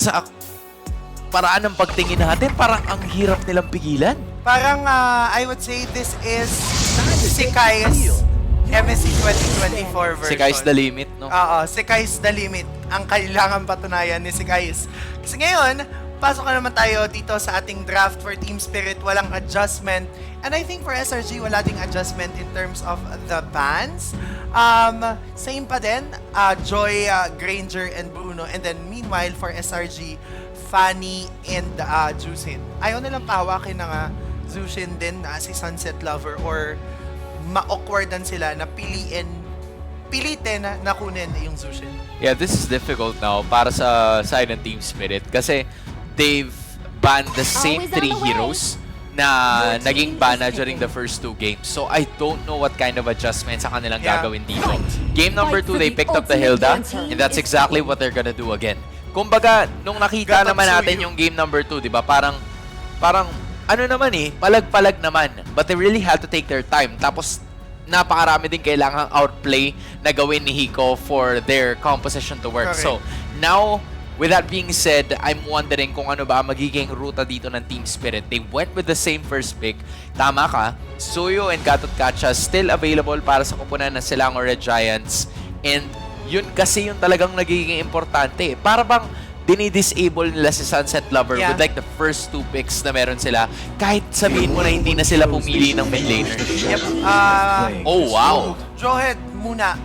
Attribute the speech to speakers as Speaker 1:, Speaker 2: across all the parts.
Speaker 1: sa paraan ng pagtingin natin, parang ang hirap nilang pigilan.
Speaker 2: Parang, I would say this is si Kai's MSC 2024 version.
Speaker 1: Si Kai's the limit, no?
Speaker 2: Oo, si Kai's the limit. Ang kailangan patunayan ni si Kai's. Kasi ngayon, pasok na naman tayo dito sa ating draft for Team Spirit. Walang adjustment. And I think for SRG, wala ding adjustment in terms of the bans. Same pa din, Joy, Granger, and Bruno. And then meanwhile, for SRG, Fanny and Jusin. Ayaw nilang pahawakin na Jushin din si Sunset Lover or ma-awkwardan sila na pilitin na kunin yung Jushin.
Speaker 1: Yeah, this is difficult now para sa side ng Team Spirit kasi they've banned the same three heroes na naging bana during the first 2 games. So I don't know what kind of adjustments sa kanilang gagawin dito. Game number 2, they picked up the Hilda, and that's exactly what they're gonna do again. Kumbaga, nung nakita naman natin yung game number 2, di ba? Parang, ano naman palag-palag naman. But they really had to take their time. Tapos, napakarami din kailangang outplay na gawin ni Hiko for their composition to work.
Speaker 2: Correct.
Speaker 1: So, now, with that being said, I'm wondering kung ano ba magiging ruta dito ng Team Spirit. They went with the same first pick. Tama ka, Suyo and Gatot Kacha still available para sa kupunan ng Selangor Red Giants. And yun kasi yung talagang nagiging importante. Para bang dinidisable nila si Sunset Lover with like the first 2 picks na meron sila. Kahit sabihin mo na hindi na sila pumili ng mid laner.
Speaker 2: Yep.
Speaker 1: Oh, wow.
Speaker 2: Johead muna.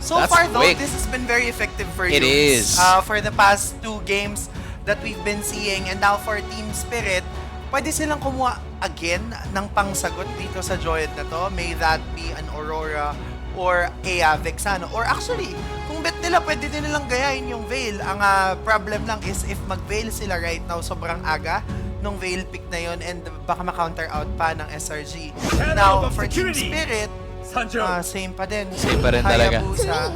Speaker 2: So
Speaker 1: That's
Speaker 2: far though,
Speaker 1: quick.
Speaker 2: this has been very effective for you.
Speaker 1: It is.
Speaker 2: For the past 2 games that we've been seeing. And now for Team Spirit, pwede silang kumuha again ng pangsagot dito sa Johead na to. May that be an Aurora or a Vexano. Or actually, kung bet nila, pwede din nilang gayahin yung Veil. Ang problem lang is if mag-Veil sila right now, sobrang aga nung Veil pick na yon and baka ma-counter out pa ng SRG. Now, for Team Spirit, same pa din.
Speaker 1: Same pa rin talaga.
Speaker 2: Hayabusa.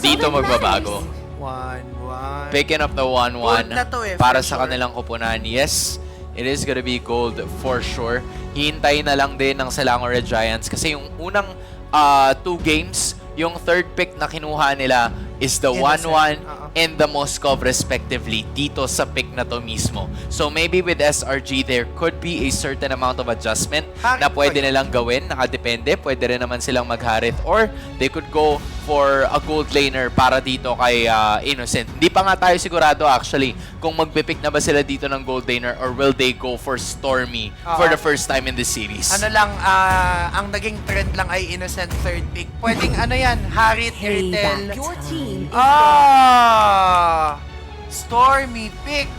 Speaker 1: Dito magbabago.
Speaker 2: 1-1.
Speaker 1: Picking up the 1-1
Speaker 2: Gold na to
Speaker 1: para
Speaker 2: for
Speaker 1: sa
Speaker 2: sure.
Speaker 1: kanilang kupunan. Yes, it is gonna be gold for sure. Hihintayin na lang din ng Selangor Red Giants kasi yung unang 2 games, yung third pick na kinuha nila is the 1-1 and the Moskov respectively dito sa pick na to mismo. So maybe with SRG, there could be a certain amount of adjustment na pwede nilang gawin. Nakadepende. Pwede rin naman silang magharit or they could go for a gold laner para dito kay Innocent. Hindi pa nga tayo sigurado actually kung magpipick na ba sila dito ng gold laner or will they go for Stormy for the first time in this series.
Speaker 2: Ano lang, ang naging trend lang ay Innocent third pick. Pwedeng ano yan, Harit, Iritel. Stormy pick.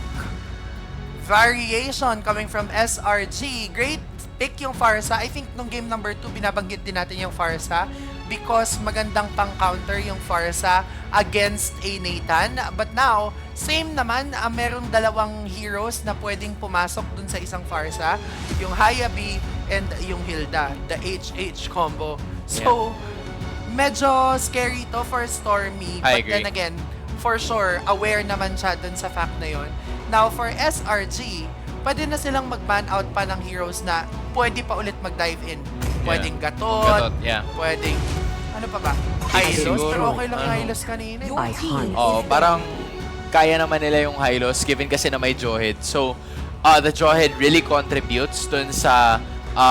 Speaker 2: Variation coming from SRG. Great pick yung Farsa. I think nung game number 2, binabanggit din natin yung Farsa because magandang pang-counter yung Farsa against a Nathan. But now, same naman, merong dalawang heroes na pwedeng pumasok dun sa isang Farsa. Yung Hayabi and yung Hilda. The HH combo. So, medyo scary to for Stormy. But then again, for sure, aware naman siya dun sa fact na yon. Now, for SRG, pwede na silang mag-ban out pa ng heroes na pwede pa ulit mag-dive in. Pwedeng Gatot, pwedeng, ano pa ba? Hylos, pero okay lang Hylos kanina.
Speaker 1: Parang kaya naman nila yung Hylos given kasi na may Johead. So, the Johead really contributes dun sa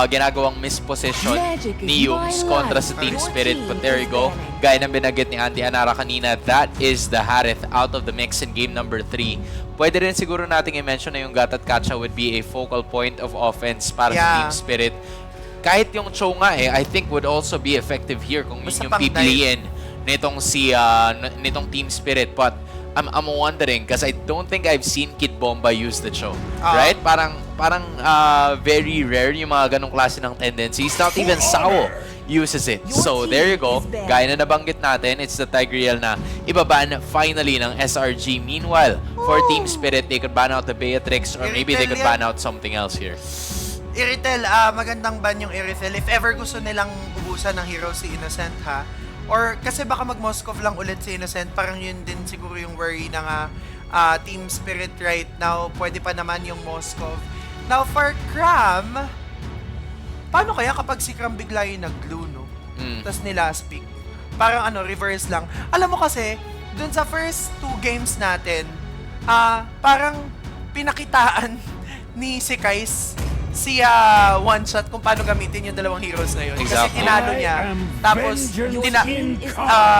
Speaker 1: ginagawang misposition ni Yumes kontra sa Team Spirit. But there you go. Gaya ng binagit ni Andy Anara kanina, that is the Harith out of the mix in game number 3. Pwede rin siguro nating i-mention na yung Gatot Kacha would be a focal point of offense para sa Team Spirit. Kahit yung Cho nga I think would also be effective here kung yun yung pipiliin nitong nitong Team Spirit. But I'm wondering because I don't think I've seen Kid Bomba use the Cho. Right? Parang very rare yung mga ganong klase ng tendencies. Not even Sao uses it. So there you go. Gaya na nabanggit natin, it's the Tigreal na ibaban finally ng SRG. Meanwhile, for Team Spirit, they could ban out the Beatrix or maybe they could ban out something else here.
Speaker 2: Iritel, magandang ban yung Iritel. If ever gusto nilang ubusan ng hero si Innocent or kasi baka mag-Moskov lang ulit si Innocent, parang yun din siguro yung worry ng Team Spirit right now. Pwede pa naman yung Moskov. Now for Cram, paano kaya kapag si Cram bigla yung nag-glue, no? Tapos nilast pick. Parang reverse lang. Alam mo kasi, dun sa first 2 games natin, parang pinakitaan ni si Kais si one shot kung paano gamitin yung dalawang heroes na yun. Kasi
Speaker 1: Exactly.
Speaker 2: tinalo niya. Tapos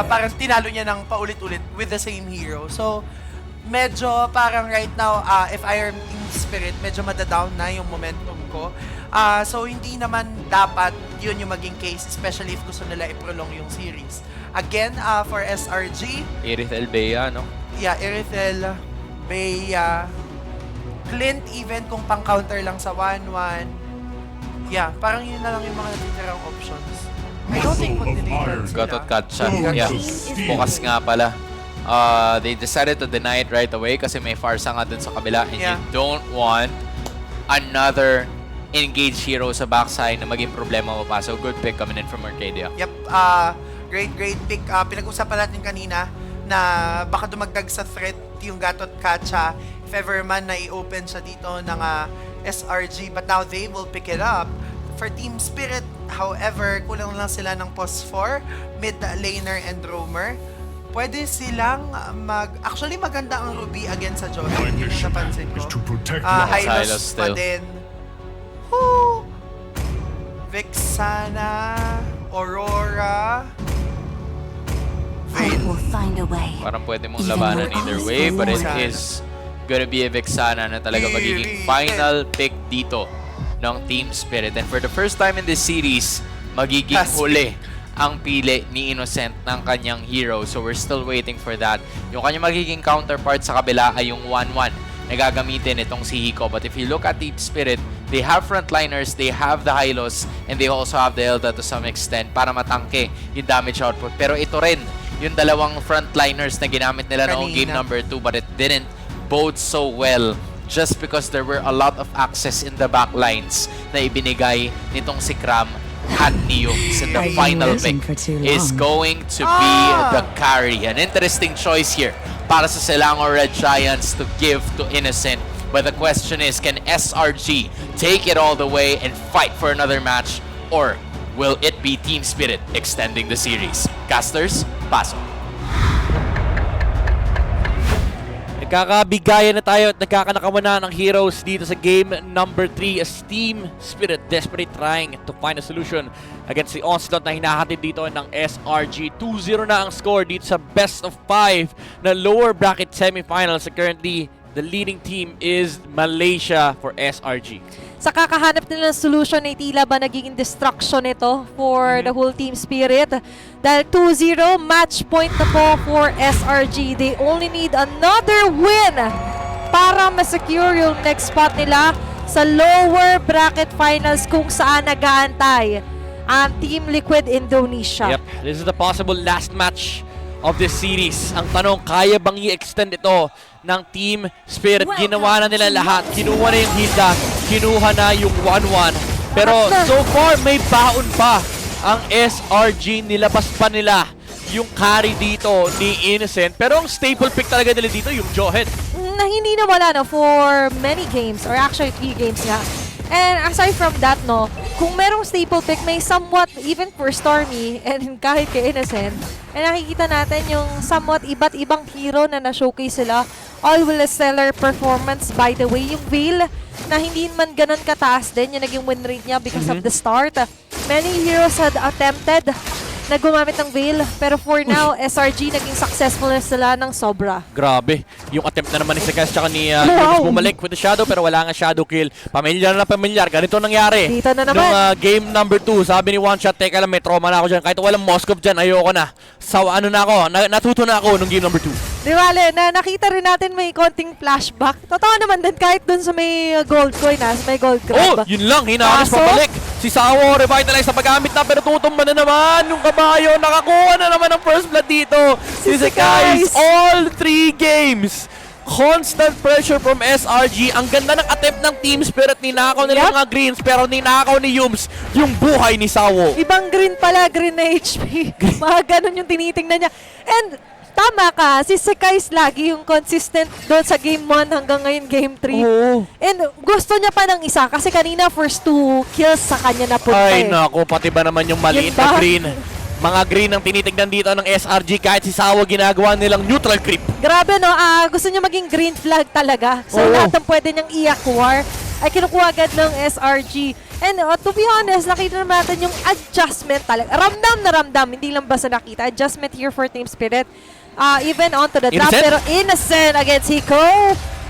Speaker 2: parang tinalo niya ng paulit-ulit with the same hero. So medyo parang right now, if I am in spirit, medyo madadown na yung momentum ko. So hindi naman dapat yun yung maging case, especially if gusto nila i-prolong yung series. Again, for SRG,
Speaker 1: Irithel Bea, no?
Speaker 2: yeah, Irithel, Bea, Clint even kung pang-counter lang sa 1-1. Yeah, parang yun na lang yung mga natitirang options. I don't think mag-deliver sila.
Speaker 1: Gatot Katsa. Yeah. Bukas nga pala. They decided to deny it right away kasi may Farsa nga dun sa kabila and you don't want another engaged hero sa backside na maging problema mo pa. So good pick coming in from Arcadia.
Speaker 2: Yep, great pick. Pinag-usapan natin kanina na baka dumagdag sa threat yung Gatot Kacha if ever man na i-open siya dito ng SRG, but now they will pick it up. For Team Spirit, however, kulang lang sila ng post 4, mid laner and roamer. Pwede silang actually maganda ang Ruby against sa Johnny, yun yung napansin ko. Hylos pa din. Woo! Vexana, Aurora,
Speaker 3: I will find a way.
Speaker 1: Parang pwede mong labanan either way, but it is gonna be a Vexana na talaga magiging final pick dito ng Team Spirit. And for the first time in this series, magiging huli ang pili ni Innocent ng kanyang hero. So we're still waiting for that. Yung kanyang magiging counterpart sa kabila ay yung 1-1 na gagamitin itong si Hiko. But if you look at Team Spirit, they have frontliners, they have the Hylos, and they also have the Elda to some extent para matangke yung damage output. Pero ito rin, yung dalawang frontliners na ginamit nila noong game number 2, but it didn't bode so well just because there were a lot of access in the back lines na ibinigay nitong si Kram at ni Yums. And the final pick is going to be the carry. An interesting choice here para sa Selangor Red Giants to give to Innocent. But the question is, can SRG take it all the way and fight for another match? Or will it be Team Spirit extending the series? Casters, paso.
Speaker 4: Nagkakabigayan na tayo at nagkakanakawan na ng heroes dito sa game number 3 as Team Spirit desperate trying to find a solution against the onslaught na hinahatid dito ng SRG. 2-0 na ang score dito sa best of 5 na lower bracket semifinals. Currently, the leading team is Malaysia for SRG.
Speaker 5: Sa kakahanap nila ng solution ay tila ba nagiging destruction ito for the whole Team Spirit. Dahil 2-0, match point na po for SRG. They only need another win para ma-secure yung next spot nila sa lower bracket finals kung saan nag-aantay ang Team Liquid Indonesia.
Speaker 4: Yep, this is the possible last match of this series. Ang tanong, kaya bang i-extend ito ng Team Spirit? Ginawa na nila lahat. Kinuha na yung Hilda, kinuha na yung 1-1. Pero so far, may baon pa ang SRG. Nilabas pa nila yung carry dito ni Innocent. Pero ang staple pick talaga nila dito, yung Johet.
Speaker 5: Na hindi na wala no, for many games, or actually 3 games nga. And aside from that, no, kung merong staple pick, may somewhat, even for Stormy, and kahit kay Innocent, nakikita natin yung somewhat iba't ibang hero na na-showcase sila. All will a stellar performance, by the way. Yung Veil, na hindi man ganun kataas din, yung naging win rate niya because of the start. Many heroes had attempted na gumamit ng Veil, pero for now, SRG naging successful na sila ng sobra.
Speaker 4: Grabe. Yung attempt na naman ni Sekas tsaka ni Yunus bumalik with the Shadow, pero wala nga Shadow kill. Pamilyar na pamilyar. Ganito nangyari.
Speaker 5: Dito na naman.
Speaker 4: Nung game number 2, sabi ni One Shot, teka lang, may trauma na ako dyan. Kahit walang Moskov dyan, ayoko na. So, ano na ako, natuto na ako nung game number 2.
Speaker 5: Di bale, na nakita rin natin may konting flashback. Totoo naman din kahit dun sa may gold coin, may gold grab.
Speaker 4: Oh, yun lang. Hinahalos pabalik. Si Sawo, revitalize na paggamit na, pero tutumba na naman yung kabayo. Nakakuha na naman ng first blood dito. Si Sekais, all 3 games. Constant pressure from SRG. Ang ganda ng attempt ng Team Spirit. Ninakaw nila mga greens, pero ninakaw ni Yums yung buhay ni Sawo.
Speaker 5: Ibang green pala, green na HP. Mga ganun yung tinitingnan niya. And tama ka, si Sekais lagi yung consistent doon sa game 1 hanggang ngayon game 3.
Speaker 4: Oo.
Speaker 5: And gusto niya pa ng isa kasi kanina first 2 kills sa kanya na punta.
Speaker 4: Ay nako, pati ba naman yung maliit na green. Mga green ang tinitignan dito ng SRG kahit si Sawa ginagawa nilang neutral creep.
Speaker 5: Grabe no, gusto niya maging green flag talaga. So
Speaker 4: Oo.
Speaker 5: lahat ng pwede niyang i-acquire ay kinukuha agad ng SRG. And to be honest, nakita naman natin yung adjustment talaga. Ramdam na ramdam, hindi lang basta nakita. Adjustment here for Team Spirit. Even onto the drop,
Speaker 4: Innocent?
Speaker 5: pero Innocent against Hiko.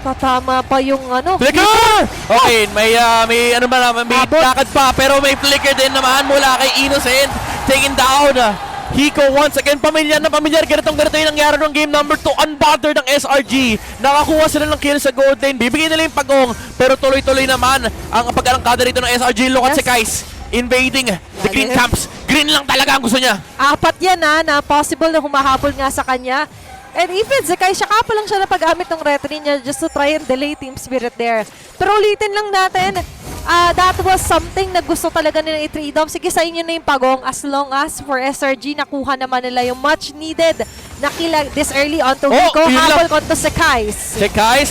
Speaker 5: Patama pa yung ano.
Speaker 4: Flicker! Okay, may ano ba naman, may
Speaker 5: Abot.
Speaker 4: lakad pa pero may flicker din naman mula kay Innocent. Taken down. Hiko once again, pamilyar na pamilyar. Ganito yung nangyari ng game number 2. Unbothered ng SRG. Nakakuha sila ng kill sa gold lane. Bibigyan nila yung pagong. Pero tuloy-tuloy naman ang pag-arangkada rito ng SRG. Look at
Speaker 5: Yes.
Speaker 4: si Kais. Invading the green
Speaker 5: Yes.
Speaker 4: camps. Green lang talaga ang gusto niya.
Speaker 5: 4 yan na possible na humahabol nga sa kanya. And even Zekai, siya pa lang siya na pag-gamit ng retry niya just to try and delay Team Spirit there. Pero ulitin lang natin, that was something na gusto talaga nila i-trade off. Sige, sa inyo na yung pagong as long as for SRG, nakuha naman nila yung much needed na kill this early onto Hiko.
Speaker 4: yun lang.
Speaker 5: Habol konto si Kais.
Speaker 4: Si Kais,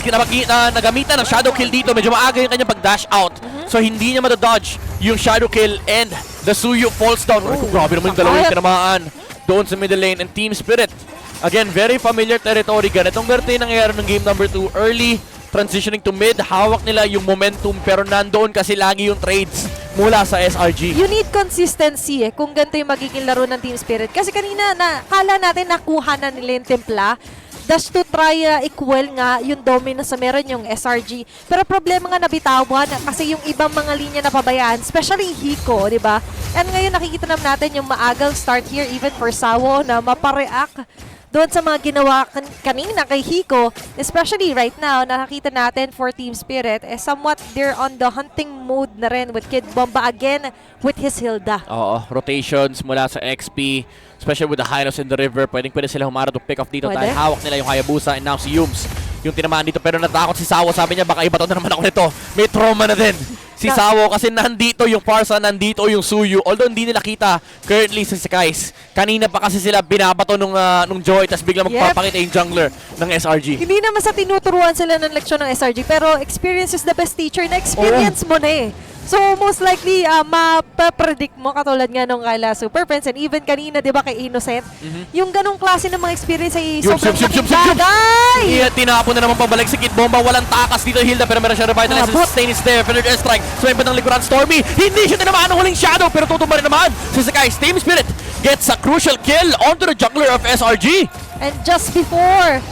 Speaker 4: nagamitan ng shadow kill dito. Medyo maaga yung kanyang pag-dash out. So hindi niya madododge yung shadow kill and the Suyu falls down. Oh, grabe naman yung dalawang tinamaan doon sa middle lane. And Team Spirit, again, very familiar territory. Ganitong yung nangyayari ng game number 2. Early transitioning to mid. Hawak nila yung momentum pero nandoon kasi lagi yung trades mula sa SRG.
Speaker 5: You need consistency kung ganito yung magiging laro ng Team Spirit. Kasi kanina, kala natin nakuha na nila yung timpla. Just to try equal nga yung dominance na meron yung SRG. Pero problema nga nabitawan kasi yung ibang mga linya na pabayaan, especially Hiko, di ba? And ngayon nakikita naman natin yung maagang start here even for Sawo na mapareact doon sa mga ginawa kanina kay Hiko, especially right now, nakakita natin for Team Spirit, somewhat they're on the hunting mode na rin with Kid Bomba again with his Hilda.
Speaker 4: Oo, rotations mula sa XP, especially with the Hylos in the river. Pwede sila humara to pick off dito
Speaker 5: Pwede.
Speaker 4: dahil hawak nila yung Hayabusa and now si Yums yung tinamaan dito pero natakot si Sawo. Sabi niya baka ibato na naman ako nito. May trauma na din si Sawo kasi nandito yung Farsa, nandito yung Suyu. Although hindi nila kita currently sa Kais. Kanina pa kasi sila binabato nung Joy tapos biglang magpapakita yung jungler ng SRG.
Speaker 5: Hindi naman sa tinuturuan sila ng leksyon ng SRG, pero experience is the best teacher. Na-experience mo na eh. So, most likely, mapapredict mo katulad nga nung kaila Super Friends and even kanina, di ba, kay Innocent, yung ganong klase ng mga experience ay sobrang laking bagay!
Speaker 4: Tinapon na naman pabalik si Kid Bomba. Walang takas dito Hilda pero meron siya revitalize. Sustain is there. Feathered airstrike. So, yung bandang likuran Stormy. Hindi siya tinamaan ng huling shadow pero tutumba rin naman. Si Sakai's Team Spirit gets a crucial kill onto the jungler of SRG.
Speaker 5: And just before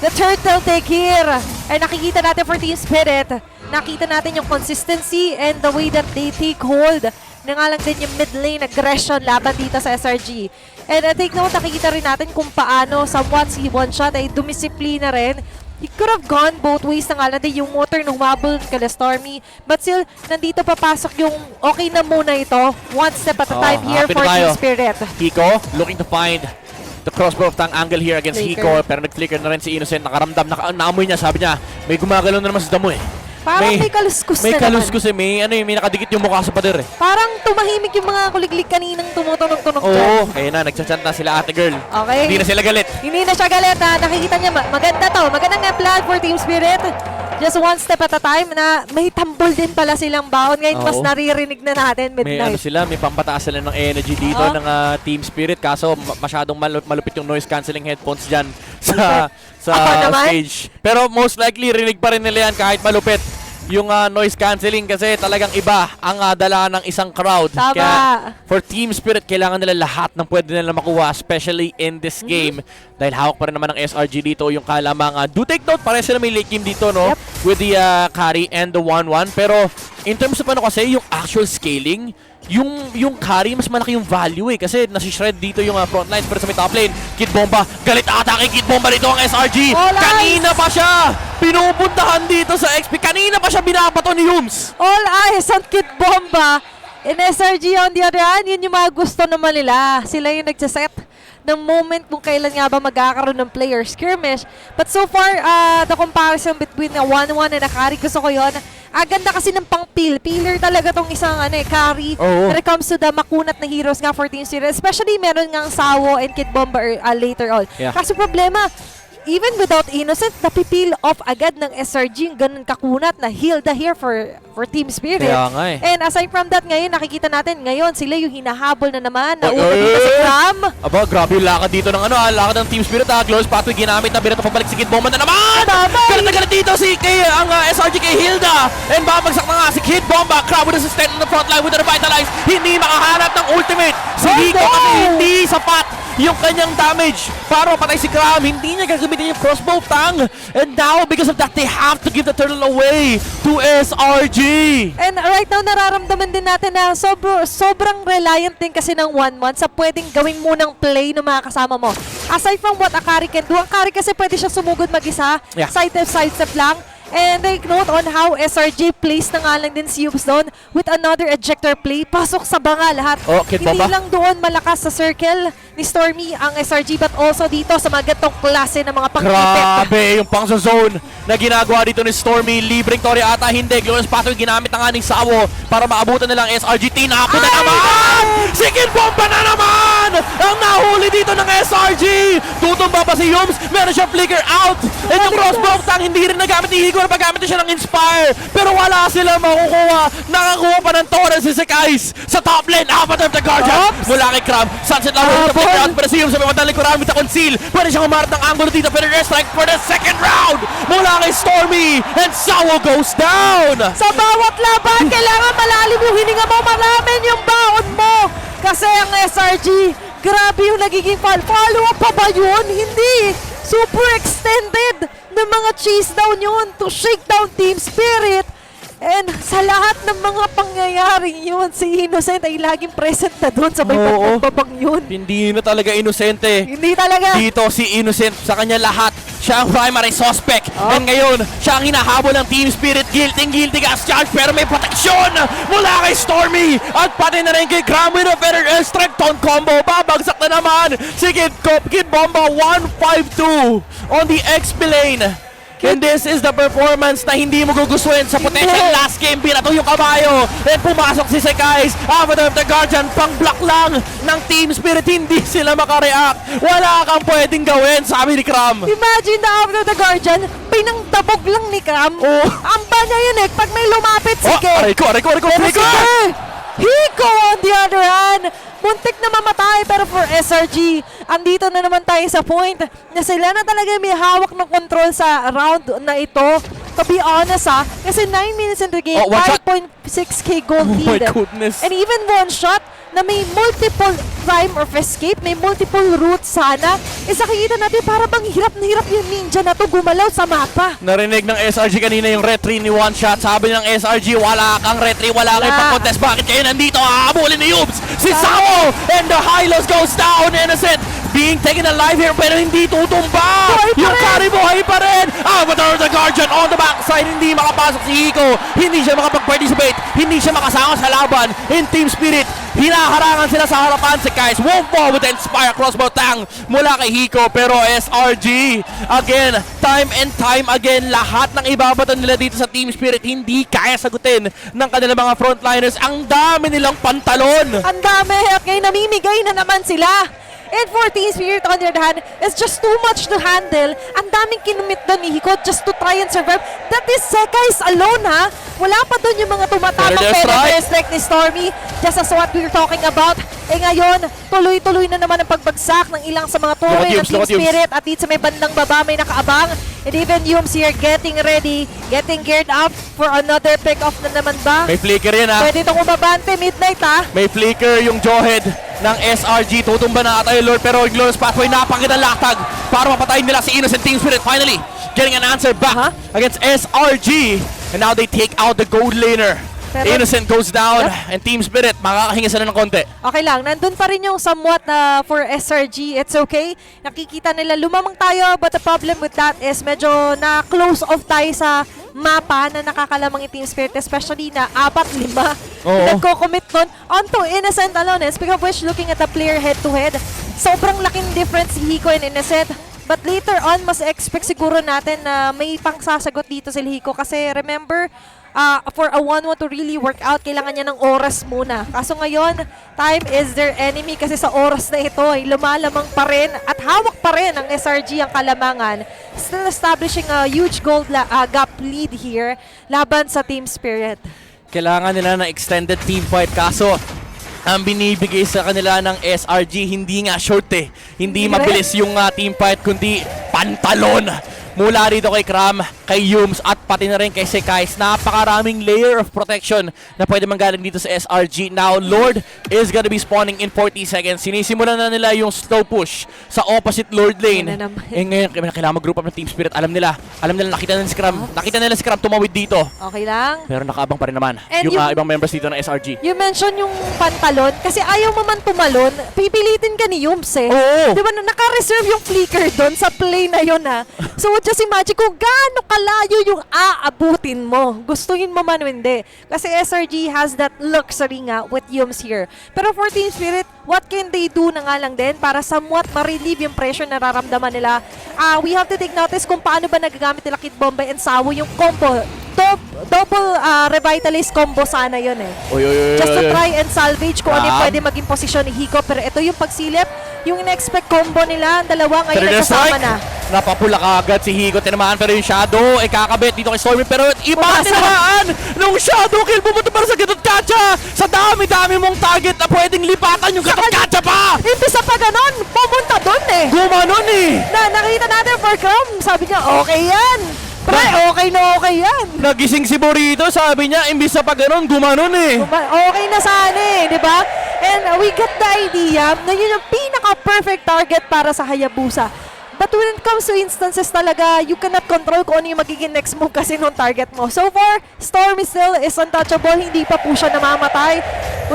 Speaker 5: the turtle take here, ay nakikita natin for Team Spirit, nakita natin yung consistency and the way that they take hold na nga lang din yung mid lane aggression laban dito sa SRG. And take note, nakikita rin natin kung paano somewhat si one shot ay dumisiplina rin. He could have gone both ways na nga lang din yung motor na humabol kala Stormy. But still, nandito papasok yung okay na muna ito. One step at a time here for Team Spirit.
Speaker 4: Hiko looking to find the crossbow of Tang angle here against
Speaker 5: Flicker.
Speaker 4: Hiko pero nag-flicker na rin si Innocent. Nakaramdam, naamoy niya. Sabi niya, may gumagalaw na naman sa damo eh.
Speaker 5: Parang may kaluskus
Speaker 4: may
Speaker 5: na
Speaker 4: kaluskus
Speaker 5: naman.
Speaker 4: may nakadikit yung mukha sa pader eh.
Speaker 5: Parang tumahimik yung mga kuliglig kaninang tumutunog-tunog dyan.
Speaker 4: Oo, kaya na, nagchat na sila ate girl.
Speaker 5: Okay.
Speaker 4: Hindi na sila galit.
Speaker 5: Hindi na siya galit ha. Nakikita niya, maganda to. Maganda nga plan for Team Spirit. Just one step at a time na may tambol din pala silang baon. Ngayon mas
Speaker 4: Oo.
Speaker 5: naririnig na natin
Speaker 4: May
Speaker 5: midnight.
Speaker 4: may pampataas sila ng energy dito
Speaker 5: Oo.
Speaker 4: ng Team Spirit. Kaso masyadong malupit yung noise cancelling headphones dyan sa
Speaker 5: Ako naman?
Speaker 4: stage. Pero most likely, rinig pa rin nila yan kahit malupit yung noise cancelling kasi talagang iba ang dala ng isang crowd.
Speaker 5: Tama.
Speaker 4: Kaya for Team Spirit, kailangan nila lahat ng pwede nila makuha, especially in this game. Dahil hawak pa rin naman ng SRG dito yung kalamang do take note, pareho sila may late game dito, no?
Speaker 5: Yep.
Speaker 4: With the carry and the 1-1. Pero in terms of ano kasi, yung actual scaling, yung carry, mas malaki yung value eh. Kasi nasi-shred dito yung front lines. Pero sa may top lane, Kid Bomba, galit ata kay Kid Bomba dito ang SRG.
Speaker 5: All eyes!
Speaker 4: Kanina pa siya pinupuntahan dito sa XP. Kanina pa siya binabato ni Yums.
Speaker 5: All eyes on Kid Bomba. In SRG on the other hand, yun yung mga gusto naman nila. Sila yung nagsaset ng moment kung kailan nga ba magkakaroon ng player skirmish. But so far, the comparison between a 1-1 and a carry, gusto ko yun. Ganda kasi ng pang-peel. Peeler talaga tong isang carry
Speaker 4: Oo.
Speaker 5: when it comes to the makunat na heroes nga for Team Spirit. Especially meron nga ang Sawo and Kid Bomba later on.
Speaker 4: Yeah.
Speaker 5: Kaso problema, even without Innocent, napipil off agad ng SRG yung ganun kakunat na Hilda here for Team Spirit.
Speaker 4: Kaya nga eh.
Speaker 5: And aside from that, ngayon nakikita natin, ngayon sila yung hinahabol na naman.
Speaker 4: Oy,
Speaker 5: Nauna
Speaker 4: oy,
Speaker 5: dito si
Speaker 4: oy.
Speaker 5: Cram.
Speaker 4: Aba, grabe yung lakad dito ng lakad ng Team Spirit Close pathway ginamit na Birito pabalik si Kid Bomba na naman!
Speaker 5: Babay!
Speaker 4: Pero nagalit dito ang SRG kay Hilda. And babagsak na nga si Kid Bomba. Crab with assistant on the front line with the revitalize. Hindi makahanap ng ultimate. Si Hiko
Speaker 5: no!
Speaker 4: kasi hindi sapat yung kanyang damage para mapatay si Cram. Hindi niya gagamitin yung crossbow tang. And now, because of that, they have to give the turtle away to SRG.
Speaker 5: And right now, nararamdaman din natin na sobrang reliant din kasi ng 1-1 sa pwedeng gawing munang play ng mga kasama mo. Aside from what Akari can do, Akari kasi pwede siya sumugod mag-isa,
Speaker 4: Yeah.
Speaker 5: sidestep lang. And take note on how SRG plays na nga lang din si Yubes doon with another ejector play. Pasok sa banga lahat.
Speaker 4: Oh, Kid
Speaker 5: Hindi
Speaker 4: Bomba.
Speaker 5: lang doon malakas sa circle ni Stormy ang SRG but also dito sa mga gantong klase ng mga pang-ipit.
Speaker 4: Grabe yung pang zone na ginagawa dito ni Stormy. Libreng Tori ata, hindi. Glorious Pathway ginamit na nga ni Sawo para maabutan nilang SRG. Tinako na naman! Si Kid Bomba na naman! Ang nahuli dito ng SRG! Tutumba pa si Yums. Meron siya flicker out. And yung crossbow tang hindi rin nagamit ni Higo na paggamit siya ng Inspire. Pero wala sila makukuha. Nakakuha pa ng Torres si Sekais sa top lane. Apat of the Guardian. Mula kay Cram. Sunset lang with the flicker out. Pero si Yums sa mga likuran with the conceal. Pwede siyang umarap ng angulo dito. Pero strike for the second round. Mula kay Stormy. And Sawo goes down.
Speaker 5: Sa bawat laban, kailangan malalim yung hininga mo, malamin yung baon mo. Kasi ang SRG, grabe yung nagiging follow-up pa ba yun? Hindi. Super extended ng mga chase down yun to shake down Team Spirit. And sa lahat ng mga pangyayaring yun, si Innocent ay laging present na doon sa may
Speaker 4: Oo.
Speaker 5: pagbabang yun.
Speaker 4: Hindi na talaga inosente.
Speaker 5: Hindi talaga.
Speaker 4: Dito si Innocent sa kanya lahat. Siya ang primary suspect. And ngayon, siya ang hinahabol ng Team Spirit. Guilty gas charge pero may proteksyon mula kay Stormy. At pati na rin kay Cram with a better airstrike ton combo. Babagsak na naman si Kid Bomba 152 on the XP lane. And this is the performance na hindi mo gugustuhin sa potential last game. Binato yung kabayo. And pumasok si Sekais. Avatar of the Guardian. Pang-block lang ng Team Spirit. Hindi sila makareact. Wala kang pwedeng gawin, sabi ni Cram.
Speaker 5: Imagine na after the Guardian, pinangtabog lang ni Cram.
Speaker 4: Oh.
Speaker 5: Ang banya yun eh, pag may lumapit, sige.
Speaker 4: Aray ko.
Speaker 5: Pero si Hiko on the other hand, muntik na mamatay pero for SRG, andito na naman tayo sa point na sila na talaga may hawak ng control sa round na ito. To be honest kasi 9 minutes in the game,
Speaker 4: Oh, one shot.
Speaker 5: 5.6k gold
Speaker 4: Oh my
Speaker 5: lead.
Speaker 4: goodness.
Speaker 5: And even one shot na may multiple time of escape, may multiple routes sana. Nakikita natin para bang hirap na hirap yung ninja na to gumalaw sa mapa.
Speaker 4: Narinig ng SRG kanina yung retry ni One Shot. Sabi ng SRG, wala kang retry, wala kang pang-contest. Bakit kayo nandito? Hahabulin ni Yubes. Si Sawo! And the high loss goes down. Innocent being taken alive here pero hindi tutumba.
Speaker 5: Buhay pa
Speaker 4: Yung
Speaker 5: rin.
Speaker 4: carry buhay pa rin. Avatar of the Guardian on the backside. Hindi makapasok si Hiko. Hindi siya makapag-participate. Hindi siya makasama sa laban. In Team Spirit, hinaharangan sila sa harapan. Si Kais won't fall with the Inspire crossbow tang mula kay Hiko. Pero SRG, again, time and time again, lahat ng ibabato nila dito sa Team Spirit hindi kaya sagutin ng kanilang mga frontliners. Ang dami nilang pantalon.
Speaker 5: Ang dami at ngayon namimigay na naman sila. And for Team Spirit on the other hand, it's just too much to handle. Ang daming kinumit doon ni Hiko just to try and survive. That is Sekais alone Wala pa doon yung mga tumatapang
Speaker 4: Better strike.
Speaker 5: strike ni Stormy. Just as what we're talking about. Ngayon, tuloy-tuloy na naman ang pagbagsak ng ilang sa mga turret ng Team Spirit. At dito sa may bandang baba may nakaabang. And even Yums here getting ready, getting geared up for another pick-off na naman ba?
Speaker 4: May flicker yan
Speaker 5: Pwede itong umabante midnight
Speaker 4: May flicker yung jawhead ng SRG. Tutumba na ata yung Lord pero yung Glorious Pathway napakitang latag para mapatayin nila si Innocent. Team Spirit finally getting an answer back against SRG. And now they take out the gold laner.
Speaker 5: Pero,
Speaker 4: Innocent goes down and Team Spirit makakahinga sila ng konti.
Speaker 5: okay lang, nandun pa rin yung somewhat na for SRG, it's okay. Nakikita nila lumamang tayo but the problem with that is medyo na-close off tayo sa mapa na nakakalamang yung Team Spirit, especially na 4-5 nagko-commit nun onto Innocent alone. Speaking of which, looking at the player head-to-head, sobrang laking difference si Hiko and Innocent. But later on, mas expect siguro natin na may pangsasagot dito si Hiko. Kasi remember, for a 1-1 to really work out, kailangan niya ng oras muna. Kaso ngayon, time is their enemy kasi sa oras na ito ay lumalamang pa rin at hawak pa rin ang SRG ang kalamangan. Still establishing a huge gold gap lead here laban sa Team Spirit.
Speaker 4: Kailangan nila ng extended team fight kaso ang binibigay sa kanila ng SRG hindi nga short eh. Hindi mabilis yung team fight kundi pantalon. Mula rito kay Kram, kay Yums at pati na rin kay Sekais. Napakaraming layer of protection na pwede manggaling dito sa SRG. Now, Lord is gonna be spawning in 40 seconds. Sinisimulan na nila yung slow push sa opposite Lord lane. Ngayon, kailangan mag-group up ng Team Spirit. Alam nila, nakita nila si Kram. Nakita nila si Kram tumawid dito.
Speaker 5: Okay lang.
Speaker 4: Pero nakaabang pa rin naman
Speaker 5: And
Speaker 4: yung ibang members dito ng SRG.
Speaker 5: You mentioned yung pantalon, kasi ayaw mo man tumalon, pipilitin ka ni Yums eh.
Speaker 4: Oo.
Speaker 5: Di ba, naka-reserve yung flicker doon sa play na yun ha. So just imagine kung gaano kalayo yung aabutin mo. Gustuhin mo man o hindi. Kasi SRG has that luxury nga with Yums here. Pero for Team Spirit, what can they do na nga lang din para somewhat ma-relieve yung pressure na nararamdaman nila? We have to take notice kung paano ba nagagamit nila Kid Bombay and Sawo yung combo. Double revitalize combo sana yun eh. Just to try and salvage kung ano yung pwede maging posisyon ni Hiko. Pero ito yung pagsilip, yung in-expect combo nila, ang dalawa ngayon ay kasama na.
Speaker 4: Napapula kagad si Hiko, tinamaan pero yung Shadow ay kakabit dito kay Stormy pero iba tinamaan nung Shadow kill pumunta para sa Gatot Kacha. Sa dami-dami mong target na pwedeng lipatan yung Gatot Kacha pa.
Speaker 5: Imbis sa pa ganon, pumunta doon eh.
Speaker 4: Gumanon eh.
Speaker 5: Nakita natin for Kram, sabi niya okay yan. Pre, okay na okay yan.
Speaker 4: Nagising si Burrito, sabi niya, imbis sa pag-ganon, gumanon eh.
Speaker 5: Okay na sana eh, di ba? And we get the idea na yun yung pinaka-perfect target para sa Hayabusa. But when it comes to instances talaga, you cannot control kung ano yung magiging next move kasi nung target mo. So far, Stormy still is untouchable. Hindi pa po siya namamatay.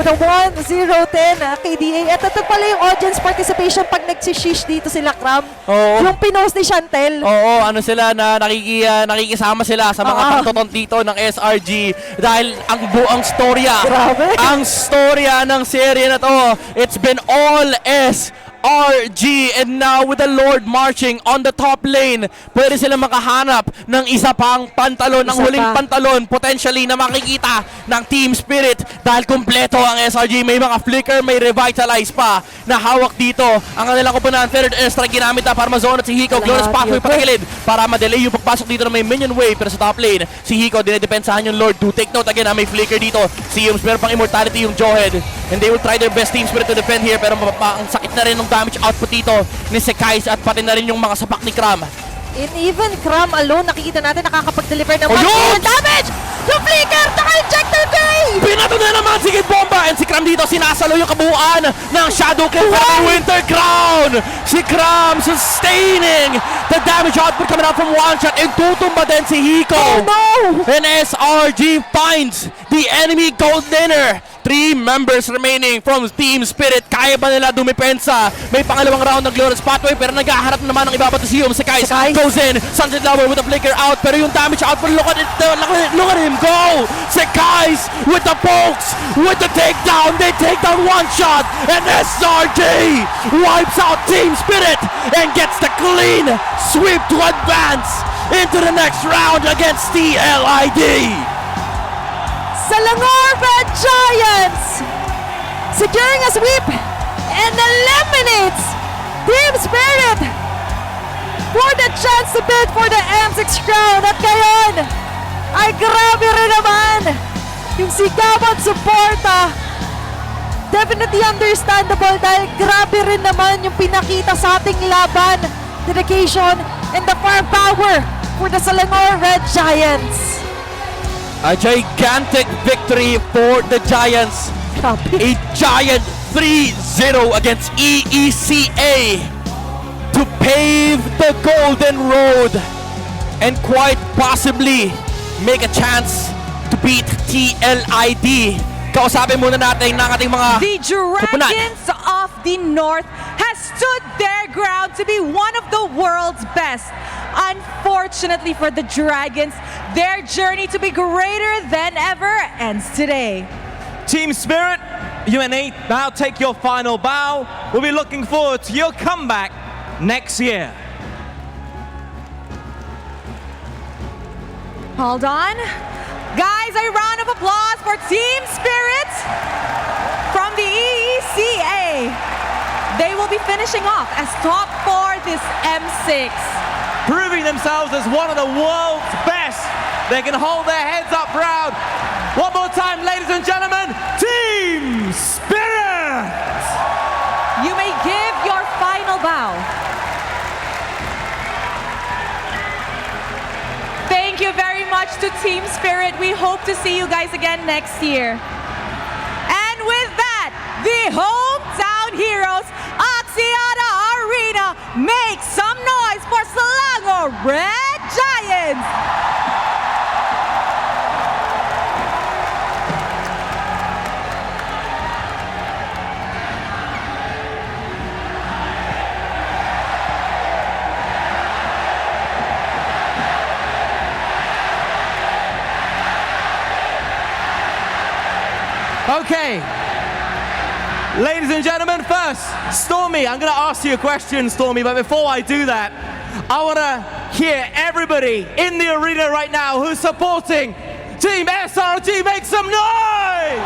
Speaker 5: With a 1-0-10 KDA. At ito pala yung audience participation pag nagsishish dito sila, Kram.
Speaker 4: Oo.
Speaker 5: Yung pinost ni Chantel.
Speaker 4: Oo, ano sila na nakikisama sila sa mga pagtoton dito ng SRG dahil ang buong storya.
Speaker 5: Grabe.
Speaker 4: Ang storya ng serye na to, it's been all SRG and now with the Lord marching on the top lane, pwede sila makahanap ng isa pang pantalon, ng huling pantalon potentially na makikita ng Team Spirit dahil kumpleto ang SRG. May mga flicker, may revitalize pa na hawak dito. Ang kanilang kupunan, third airstrike ginamit na para mazone at si Hiko. Glorious pathway patagilid para ma-delay yung pagpasok dito na may minion wave pero sa top lane, si Hiko dinedepensahan yung Lord. Do take note again na may flicker dito. Si Yums, meron pang immortality yung Jawhead and they will try their best Team Spirit to defend here pero ang sakit na rin ng damage output dito ni Sekais at pati na rin yung mga sapak ni Kram.
Speaker 5: And even Kram alone, nakikita natin nakakapag-deliver ng
Speaker 4: Yun!
Speaker 5: damage! Yung flicker! Naka-injector gray!
Speaker 4: Pinato na naman si Kid Bomba and si Kram dito sinasalo yung kabuuan ng Shadow Kill from Winter Crown. Si Kram sustaining the damage output coming out from one shot and tutumba din si Hiko.
Speaker 5: Oh no!
Speaker 4: And SRG finds the enemy gold laner. 3 members remaining from Team Spirit. Kaya ba nila dumipensa? May pangalawang round ng Glorious Pathway pero naghaharap naman ng iba pa to si Yum. Sekais goes in. Sunset Lover with a flicker out pero yung damage output, look at it, look at him go! Sekais with the pokes, with the takedown. They take down one shot and SRG wipes out Team Spirit and gets the clean sweep to advance into the next round against TLID.
Speaker 5: Selangor Red Giants securing a sweep and eliminates Team Spirit for the chance to bid for the M6 crown. At ngayon ay grabe rin naman yung sigawan suporta. Definitely understandable dahil grabe rin naman yung pinakita sa ating laban, dedication and the firepower for the Selangor Red Giants.
Speaker 4: A gigantic victory for the Giants. A giant 3-0 against EECA to pave the golden road and quite possibly make a chance to beat TLID. Kausapin muna natin ng ating mga
Speaker 6: The Dragons of the North has stood their ground to be one of the world's best. Unfortunately for the Dragons, their journey to be greater than ever ends today.
Speaker 7: Team Spirit, you and Nate now take your final bow. We'll be looking forward to your comeback next year.
Speaker 6: Hold on. Guys, a round of applause for Team Spirit from the EECA. They will be finishing off as top 4 this M6.
Speaker 7: Proving themselves as one of the world's best. They can hold their heads up proud. One more time, ladies and gentlemen, Team Spirit!
Speaker 6: You may give your final bow. Thank you very much to Team Spirit. We hope to see you guys again next year. And with that, the hometown heroes, Axiata Arena, make some noise for Selangor Red Giants!
Speaker 7: Okay. Ladies and gentlemen, first, Stormy, I'm going to ask you a question, Stormy, but before I do that, I want to hear everybody in the arena right now who's supporting Team SRG. Make some noise!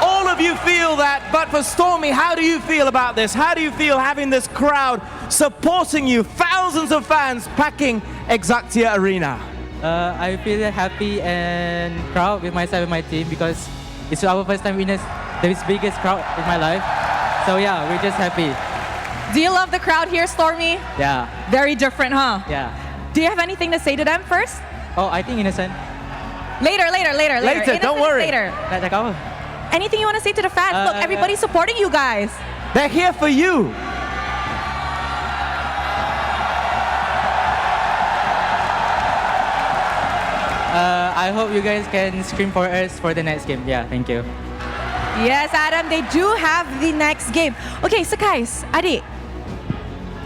Speaker 7: All of you feel that, but for Stormy, how do you feel about this? How do you feel having this crowd supporting you, thousands of fans packing Exactia Arena?
Speaker 8: I feel happy and proud with myself and my team because it's our first time in this biggest crowd in my life. So yeah, we're just happy.
Speaker 6: Do you love the crowd here, Stormy?
Speaker 8: Yeah,
Speaker 6: Very different, huh?
Speaker 8: yeah.
Speaker 6: Do you have anything to say to them first?
Speaker 8: Oh, I think innocent.
Speaker 6: Later.
Speaker 7: Later, don't
Speaker 6: Innocent is
Speaker 7: worry.
Speaker 6: Later.
Speaker 8: Like, oh,
Speaker 6: Anything you want to say to the fans? Look, everybody's supporting you guys.
Speaker 7: They're here for you.
Speaker 8: I hope you guys can scream for us for the next game. Yeah, thank you.
Speaker 6: Yes, Adam, they do have the next game. Okay, so guys, Adi.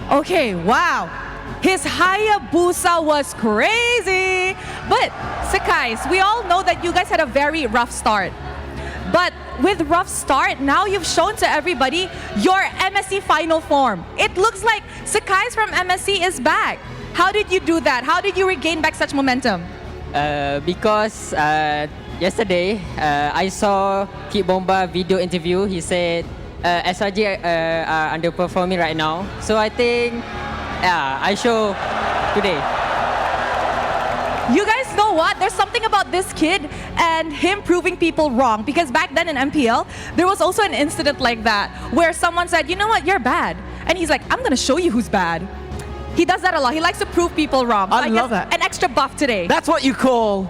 Speaker 6: Okay, wow. His Hayabusa was crazy. But, Sakais, we all know that you guys had a very rough start. But with rough start, now you've shown to everybody your MSC final form. It looks like Sakais from MSC is back. How did you do that? How did you regain back such momentum?
Speaker 9: Because yesterday I saw Kid Bomba video interview. He said SRG are underperforming right now. So I think, yeah, I show today.
Speaker 6: You guys know what? There's something about this kid and him proving people wrong. Because back then in MPL, there was also an incident like that where someone said, you know what, you're bad. And he's like, I'm going to show you who's bad. He does that a lot. He likes to prove people wrong.
Speaker 7: I love
Speaker 6: guess
Speaker 7: that.
Speaker 6: An extra buff today.
Speaker 7: That's what you call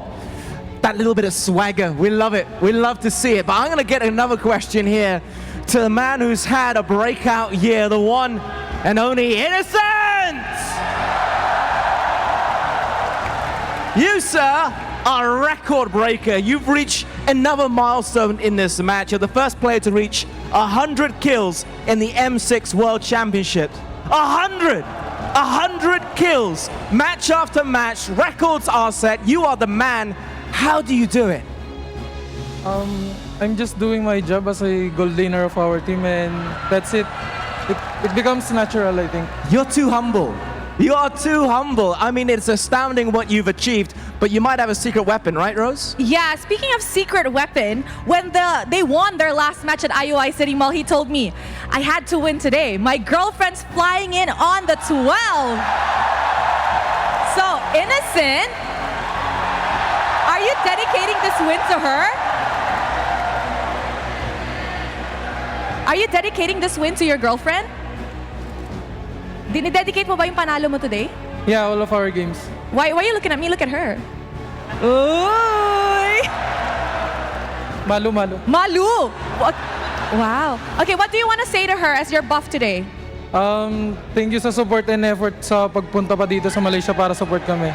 Speaker 7: that little bit of swagger. We love it. We love to see it. But I'm going to get another question here to the man who's had a breakout year, the one and only Innocent! You, sir, are a record breaker. You've reached another milestone in this match. You're the first player to reach 100 kills in the M6 World Championship. 100 kills, match after match, records are set. You are the man. How do you do it?
Speaker 10: I'm just doing my job as a gold laner of our team, and that's it. It becomes natural, I think.
Speaker 7: You're too humble. You are too humble. I mean, it's astounding what you've achieved, but you might have a secret weapon, right, Rose?
Speaker 6: Yeah, speaking of secret weapon, when they won their last match at IOI City Mall, he told me, I had to win today. My girlfriend's flying in on the 12. So, Innocent, are you dedicating this win to her? Are you dedicating this win to your girlfriend? Dinidedicate mo ba yung panalo mo today?
Speaker 10: Yeah, all of our games.
Speaker 6: Why are you looking at me? Look at her. Uy!
Speaker 10: Malu.
Speaker 6: Malu! What? Wow. Okay, what do you want to say to her as your buff today?
Speaker 10: Thank you sa support and effort sa pagpunta pa dito sa Malaysia para support kami.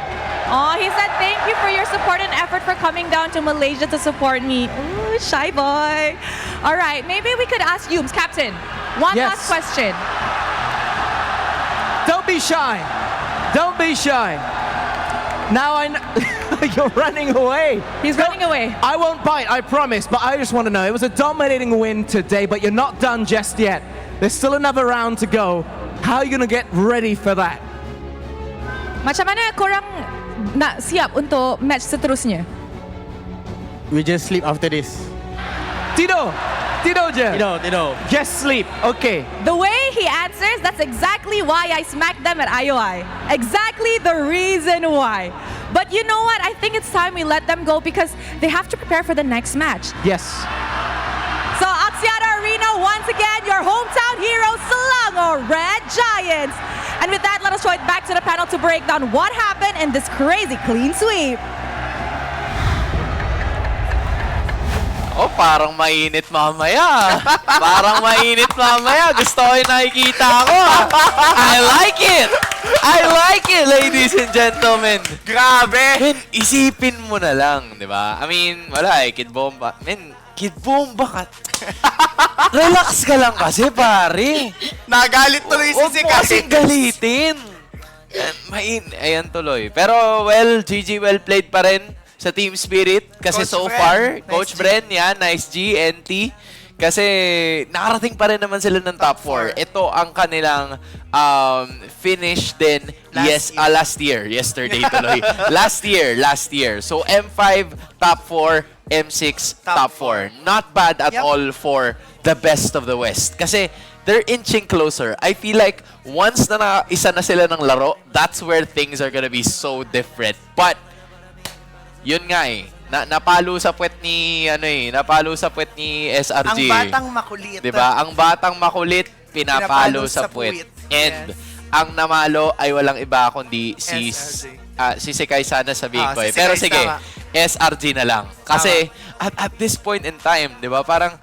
Speaker 6: Oh, he said thank you for your support and effort for coming down to Malaysia to support me. Ooh, shy boy. All right, maybe we could ask Yums, Captain, one
Speaker 7: Yes.
Speaker 6: last question.
Speaker 7: Don't be shy. Don't be shy. Now I know you're running away.
Speaker 6: He's running away.
Speaker 7: I won't bite, I promise, but I just want to know, it was a dominating win today, but you're not done just yet. There's still another round to go. How are you going to get ready for that?
Speaker 6: Macam mana korang nak siap untuk match seterusnya?
Speaker 11: We just sleep after this.
Speaker 7: Tidur je.
Speaker 11: Tidur.
Speaker 7: Just sleep. Okay.
Speaker 6: The way he answers, that's exactly why I smacked them at IOI. Exactly the reason why. But you know what? I think it's time we let them go because they have to prepare for the next match.
Speaker 7: Yes.
Speaker 6: So Axiata Arena, once again, your hometown heroes, Selangor Red Giants. And with that, let us throw it back to the panel to break down what happened in this crazy clean sweep.
Speaker 1: Oh, parang mainit mamaya. Parang mainit mamaya. Gusto ko yung nakikita ko. I like it! I like it, ladies and gentlemen.
Speaker 2: Grabe!
Speaker 1: Men, isipin mo na lang, di ba? I mean, wala eh, Kid Bomba. Men, Kid Bomba ka. Relax ka lang kasi, pare.
Speaker 2: Nagalit tuloy
Speaker 1: Huwag
Speaker 2: si
Speaker 1: mo kasing galitin. Ayan tuloy. Pero, well, GG, well played pa rin sa Team Spirit. Kasi
Speaker 2: Coach
Speaker 1: so
Speaker 2: Bren,
Speaker 1: far,
Speaker 2: nice
Speaker 1: Coach
Speaker 2: G.
Speaker 1: Bren, yan, nice G, NT. Kasi nakarating pa rin naman sila ng top 4. Ito ang kanilang finish din last year. Yesterday tuloy. last year. So M5, top 4, M6, top 4. Not bad at all for the best of the West. Kasi they're inching closer. I feel like once na isa na sila ng laro, that's where things are gonna be so different. But yun nga eh. Napalo sa puwet ni SRG.
Speaker 2: Ang batang makulit.
Speaker 1: 'Di ba? Ang batang makulit pinapalo sa puwet. And ang namalo ay walang iba kundi si Sekai sana sabihin ko eh.
Speaker 2: Si
Speaker 1: Pero
Speaker 2: Sekai,
Speaker 1: sige,
Speaker 2: tama.
Speaker 1: SRG na lang. Kasi at this point in time, 'di ba? Parang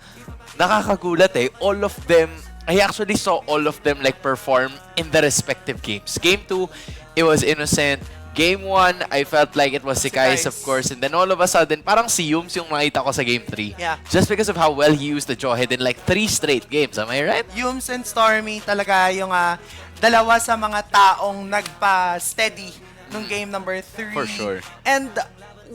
Speaker 1: nakakagulat eh. All of them, I actually saw all of them like perform in the respective games. Game 2, it was Innocent. Game 1, I felt like it was Sekai's, of course. And then all of a sudden, parang si Yums yung nakita ko sa Game 3.
Speaker 2: Yeah.
Speaker 1: Just because of how well he used the Jawhead in like 3 straight games. Am I right?
Speaker 2: Yums and Stormy talaga yung dalawa sa mga taong nagpa-steady nung game number 3.
Speaker 1: For sure.
Speaker 2: And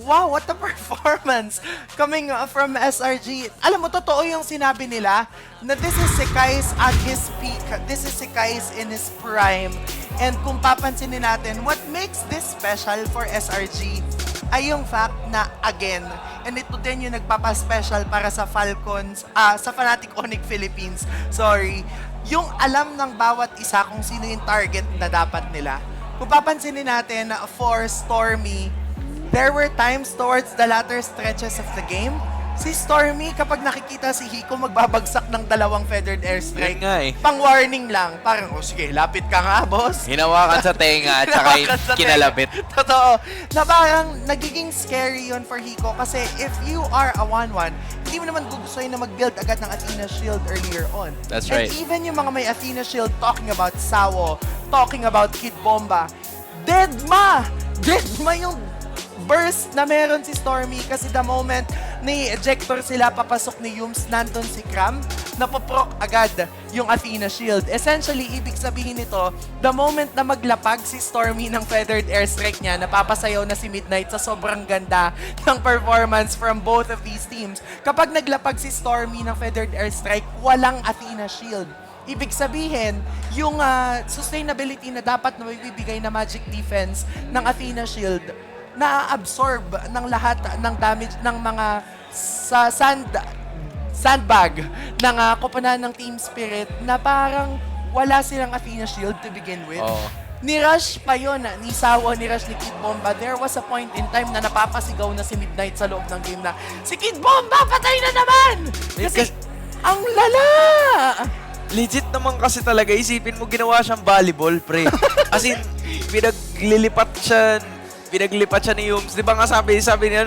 Speaker 2: wow, what a performance coming from SRG. Alam mo, totoo yung sinabi nila na this is Sekai's at his peak. This is Sekai's in his prime. And kung papansinin natin, what makes this special for SRG ay yung fact na, again, and ito din yung nagpapa-special para sa Falcons, sa Fnatic Onyx Philippines, yung alam ng bawat isa kung sino yung target na dapat nila. Kung papansinin natin, for Stormy, there were times towards the latter stretches of the game, si Stormy, kapag nakikita si Hiko magbabagsak ng 2 feathered airstrike,
Speaker 1: Yun nga eh.
Speaker 2: pang-warning lang. Parang, sige, lapit ka nga, boss.
Speaker 1: Hinawakan sa tenga at saka
Speaker 2: Hinawakan sa
Speaker 1: kinalabit.
Speaker 2: tenga. Totoo. Na parang nagiging scary yun for Hiko kasi if you are a 1-1, hindi mo naman gugustuhin na mag-build agad ng Athena Shield earlier on.
Speaker 1: That's
Speaker 2: And
Speaker 1: right.
Speaker 2: even yung mga may Athena Shield talking about Sawo, talking about Kid Bomba, deadma yung burst na meron si Stormy kasi the moment ni ejector sila papasok ni Yums, nandun si Cram, napoproc agad yung Athena Shield. Essentially, ibig sabihin nito, the moment na maglapag si Stormy ng feathered airstrike niya, napapasayaw na si Midnight sa sobrang ganda ng performance from both of these teams. Kapag naglapag si Stormy ng feathered airstrike, walang Athena Shield. Ibig sabihin, yung sustainability na dapat na maibibigay na magic defense ng Athena Shield, na-absorb ng lahat ng damage ng mga sandbag ng koponan ng Team Spirit na parang wala silang Athena Shield to begin with.
Speaker 1: Oh.
Speaker 2: Ni-rush pa yun, ni Sawo, ni-rush ni Kid Bomba. There was a point in time na napapasigaw na si Midnight sa loob ng game na, si Kid Bomba, patay na naman! Kasi, ang lala!
Speaker 1: Legit naman kasi talaga, isipin mo ginawa siyang volleyball, pre. As in, pinaglipat siya ni Yums. Di ba nga sabi niya,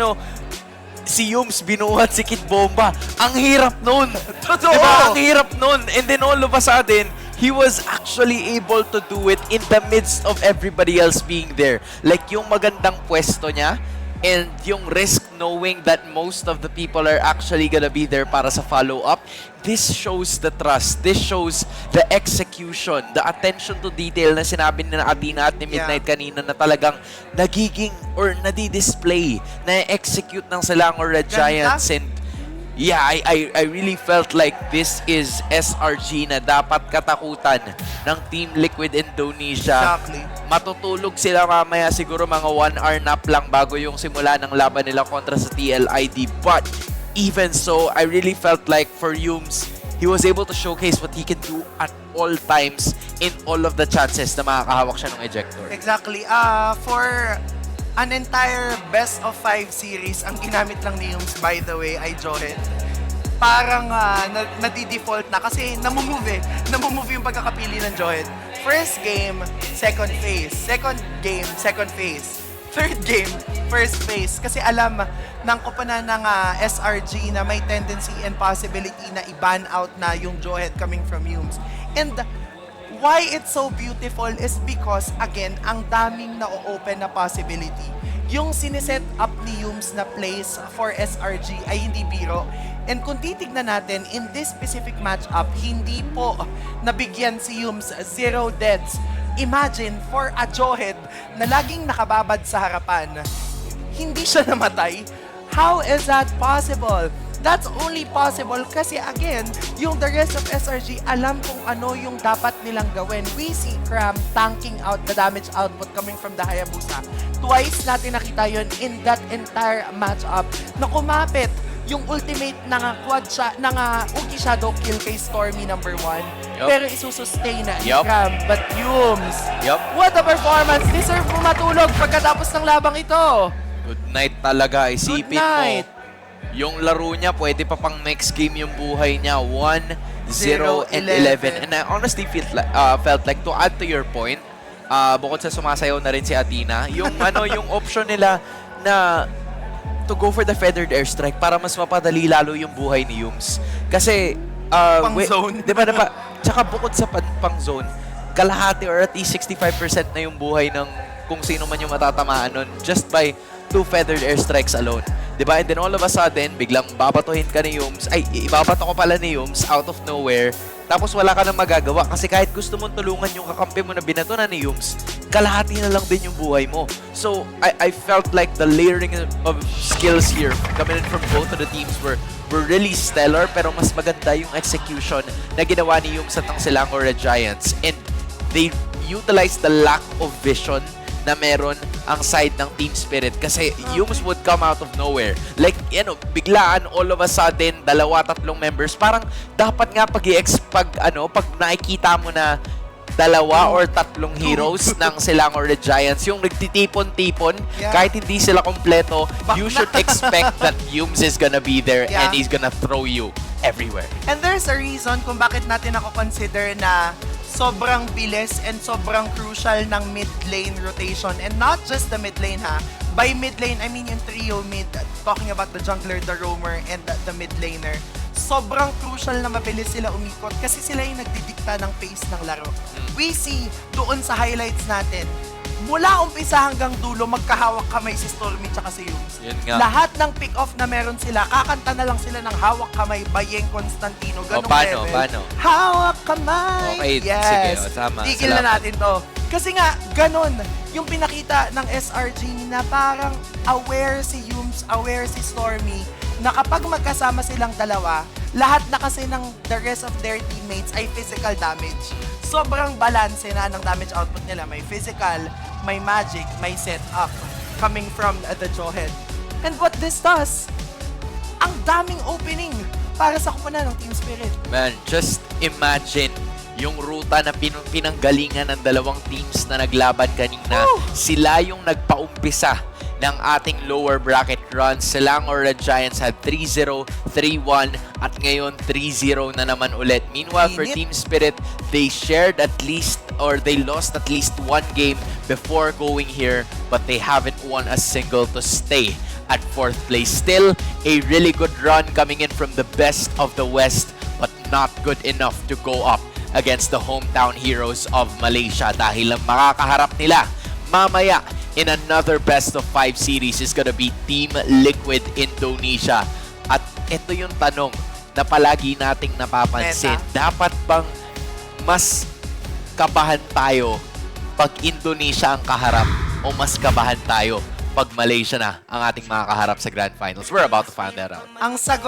Speaker 1: si Yums binuhat si Kid Bomba. Ang hirap nun.
Speaker 2: Totoo.
Speaker 1: Di ba? Ang hirap nun. And then all of a sudden, he was actually able to do it in the midst of everybody else being there. Like yung magandang pwesto niya and yung risk knowing that most of the people are actually gonna be there para sa follow-up. This shows the trust. This shows the execution, the attention to detail na sinabi ni Athena at ni Midnight kanina na talagang nagiging or nadi-display, na-execute ng Selangor Red Giants. And Yeah, I really felt like this is SRG na dapat katakutan ng Team Liquid Indonesia.
Speaker 2: Exactly.
Speaker 1: Matutulog sila mamaya siguro mga 1 hour nap lang bago yung simula ng laban nila kontra sa TLID. But even so, I really felt like for Yums, he was able to showcase what he can do at all times in all of the chances na makakahawak siya ng ejector.
Speaker 2: Exactly. For an entire best of 5 series, ang ginamit lang ni Yums, by the way, ay Johet. Parang nadi-default na kasi namumove yung pagkakapili ng Johet. First game, second phase. Second game, second phase. Third game, first phase. Kasi alam ng koponan ng SRG na may tendency and possibility na i-ban out na yung Johet coming from Yums. And why it's so beautiful is because, again, ang daming na-open na possibility. Yung siniset up ni Yums na plays for SRG ay hindi biro. And kung titignan natin, in this specific matchup, hindi po nabigyan si Yums 0 deaths. Imagine, for a Johet na laging nakababad sa harapan, hindi siya namatay. How is that possible? That's only possible kasi again, yung the rest of SRG alam kung ano yung dapat nilang gawin. We see Cram tanking out the damage output coming from the Hayabusa. Twice natin nakita yun in that entire matchup na kumapit yung ultimate ng quad shot, ng Uki Shadow kill kay Stormy number 1.
Speaker 1: Yup.
Speaker 2: Pero isusustain na ni
Speaker 1: Yup.
Speaker 2: Cram. But Yums,
Speaker 1: Yup.
Speaker 2: what a performance! Deserve mo matulog pagkatapos ng labang ito.
Speaker 1: Good night talaga. Isipin
Speaker 2: Good night.
Speaker 1: mo, yung laro niya, pwede pa pang next game yung buhay niya. 1, 0, and 11. And I honestly felt like, to add to your point, bukod sa sumasayaw na rin si Athena, yung yung option nila na to go for the feathered airstrike para mas mapadali lalo yung buhay ni Yums. Kasi,
Speaker 2: Pang-zone.
Speaker 1: Diba, tsaka bukod sa pang-zone, kalahati or at least 65% na yung buhay ng kung sino man yung matatamaan nun just by 2 feathered airstrikes alone. Diba? And then all of a sudden, biglang babatuhin ka ni Yums. Ay, ibabato ko pala ni Yums out of nowhere. Tapos wala ka nang magagawa kasi kahit gusto mong tulungan yung kakampi mo na binato na ni Yums, kalahati na lang din yung buhay mo. So, I felt like the layering of skills here coming in from both of the teams were really stellar, pero mas maganda yung execution na ginawa ni Yums at ng Selangor Red Giants. And they utilized the lack of vision na meron ang side ng Team Spirit kasi Yums would come out of nowhere. Like, biglaan, all of a sudden, 2-3 members. Parang dapat nga pag nakikita mo na 2 or 3 heroes ng Selangor Red Giants, yung nagtitipon-tipon, kahit hindi sila kompleto, you should expect that Yums is gonna be there and he's gonna throw you everywhere.
Speaker 2: And there's a reason kung bakit natin ako consider na sobrang bilis and sobrang crucial ng mid lane rotation. And not just the mid lane ha. By mid lane, I mean yung trio mid, talking about the jungler, the roamer, and the mid laner. Sobrang crucial na mabilis sila umikot kasi sila yung nagdidikta ng pace ng laro. We see doon sa highlights natin, mula umpisa hanggang dulo, magkahawak kamay si Stormy tsaka si Yums.
Speaker 1: Yun nga.
Speaker 2: Lahat ng pick-off na meron sila, kakanta na lang sila ng hawak kamay by Yeng Constantino. Ganong
Speaker 1: paano,
Speaker 2: level.
Speaker 1: paano?
Speaker 2: Hawak kamay!
Speaker 1: Okay,
Speaker 2: yes.
Speaker 1: sige, tama.
Speaker 2: Tigil na natin to. Kasi nga, ganon yung pinakita ng SRG na parang aware si Yums, aware si Stormy, na kapag magkasama silang dalawa, lahat na kasi ng the rest of their teammates ay physical damage. Sobrang balanse na ng damage output nila. May physical, may magic, may setup coming from the Johet. And what this does, ang daming opening para sa kupunan ng Team Spirit.
Speaker 1: Man, just imagine yung ruta na pinanggalingan ng dalawang teams na naglaban kanina. Sila yung nagpaumpisa ng ating lower bracket run. Selangor Red Giants had 3-0, 3-1, at ngayon 3-0 na naman ulit. Meanwhile, for Team Spirit, they shared at least, or they lost at least 1 game before going here, but they haven't won a single to stay at 4th place. Still, a really good run coming in from the best of the West, but not good enough to go up against the hometown heroes of Malaysia dahil ang makakaharap nila mamaya in another best of 5 series is gonna be Team Liquid Indonesia. At ito yung tanong na palagi nating napapansin. Dapat bang mas kabahan tayo pag Indonesia ang kaharap o mas kabahan tayo pag Malaysia na ang ating mga kaharap sa Grand Finals? We're about to find that out.
Speaker 2: Ang sagot